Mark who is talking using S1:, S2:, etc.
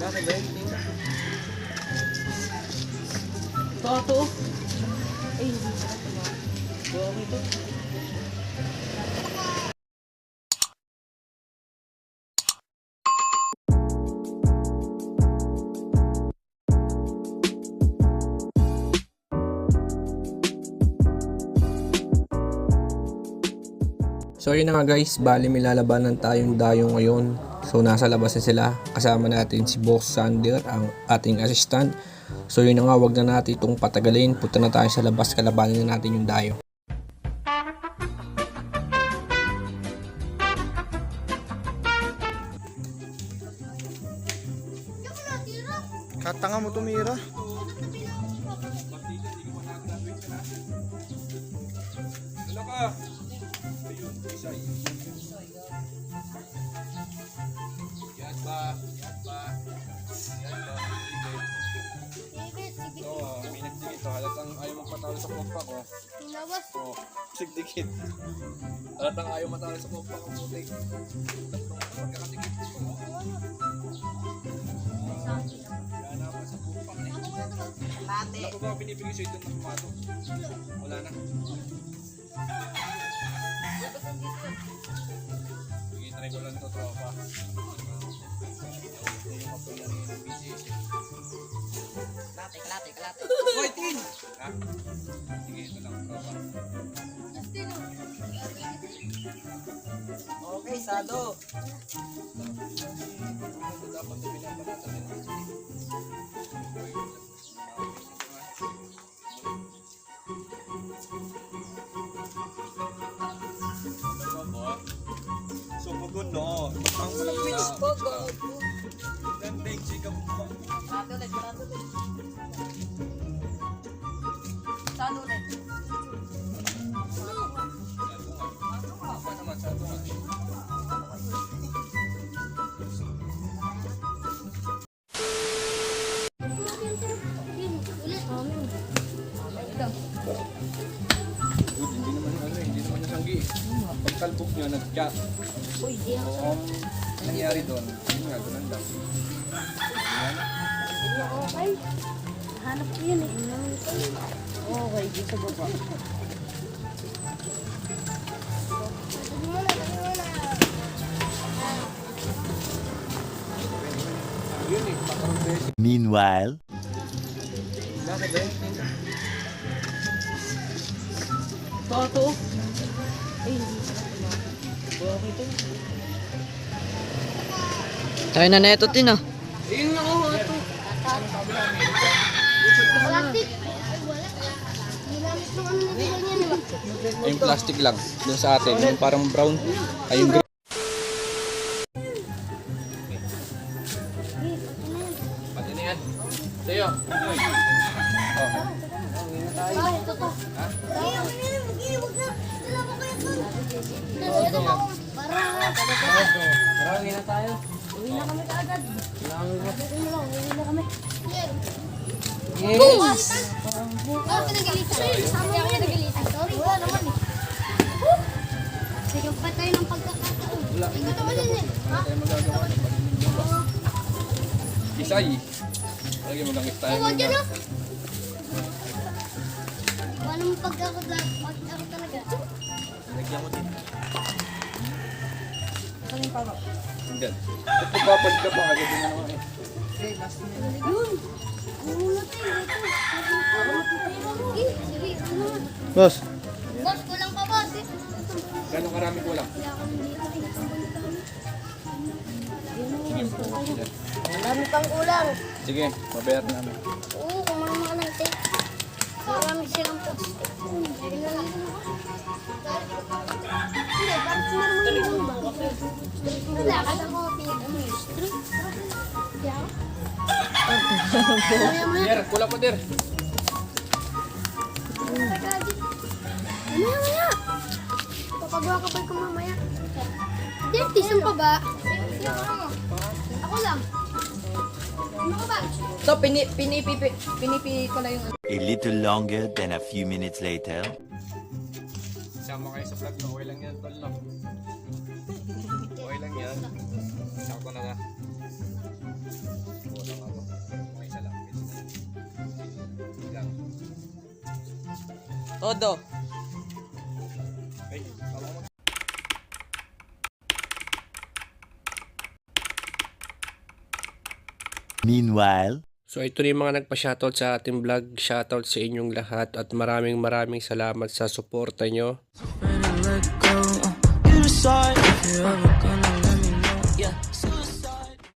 S1: Bakit ba? Ito. Ay, hindi na ito. Okay ito.
S2: So yun na nga guys, bali may lalabanan tayong dayo ngayon. So nasa labas na sila, kasama natin si Boss Sander, ang ating assistant. So yun na nga, wag na natin itong patagalin, punta na tayo sa labas, kalabanin na natin yung dayo.
S3: Katanga mo tumira.
S2: Ito, halatang ayaw magpatalo sa pokpa ko. Oo, sigdikit. Halatang ayaw matalo sa pokpa ko, putik. Pagkakatikit ko. Gana pa sa pokpa ko. Wala ko ba binibigay sa'yo ito ng pumato? Wala na. Sige, try ko lang ito, tropa. Yung kapila rin ng BGS.
S1: Kalate.
S2: Hoy, Tin! Ha? Sige, ito lang, tropa.
S1: Okay, Sado.
S2: Dapat ito pinapanatan nila. So, pagod no? Ang malapit. Gandeng, chika mo ba?
S1: Sado ulit. Sado ulit.
S2: Apa naman, sado nga. Hindi naman yung sanggi. Pagkalbog niya, nag-chat.
S1: Uy, di ako.
S2: Oo, nangyari doon. Yun nga, doon lang.
S1: Okay. Hanap ko yun eh. Okay, di sa baba.
S4: Meanwhile,
S2: Bakit ba?
S1: Ito. Ay, hindi na ito. Okay ito.
S5: Tayo na neto tin ah.
S1: Ayun na ako ito. Plastic.
S2: Ay, yung plastic lang. Doon sa atin. Yung parang brown. Ay, yung green. Pati na yan. Sa'yo.
S1: Marami na tayo. Uwi na kami kaagad. Uwi na kami.
S5: Yes!
S6: Wala naman eh. Sige pa tayo ng pagkakataon. Ikaw naman yun eh. Ha?
S2: Isay. Lagi mo lang style.
S6: Huwag yun ah. Wala mong pagkakataon talaga.
S2: Lagyan mo din.
S1: Kaling paro.
S2: Hindi. Ito papad ka pa. Agad din na naman eh.
S1: Okay, last na yun.
S6: Yun. Umulat eh. Sige, sige.
S3: Boss,
S6: Boss, kulang pa boss eh.
S2: Gano'ng karami ko lang?
S6: Marami pang kulang.
S2: Sige, mabayar namin.
S6: Oo, kung mga lang tayo. Marami silang post. Hindi, bakit sinarman yung ba? Wala ka na ko pinag-ano yung street.
S2: Der, kulang pa der.
S6: Mamaya! Papagawa ka pa ko mamaya. Dirty, saan pa ba? Ako lang. Ano ka ba?
S1: So, pinipi ko na yung
S4: a little longer than a few minutes later.
S2: Sama kayo sa vlog na. Okay lang yan, tol. Okay lang yan. Sakto na ka.
S5: Todo.
S4: Meanwhile,
S2: So ito na yung mga nagpa-shoutout sa ating vlog. Shoutout sa inyong lahat at maraming salamat sa suporta nyo.
S7: You decide if you ever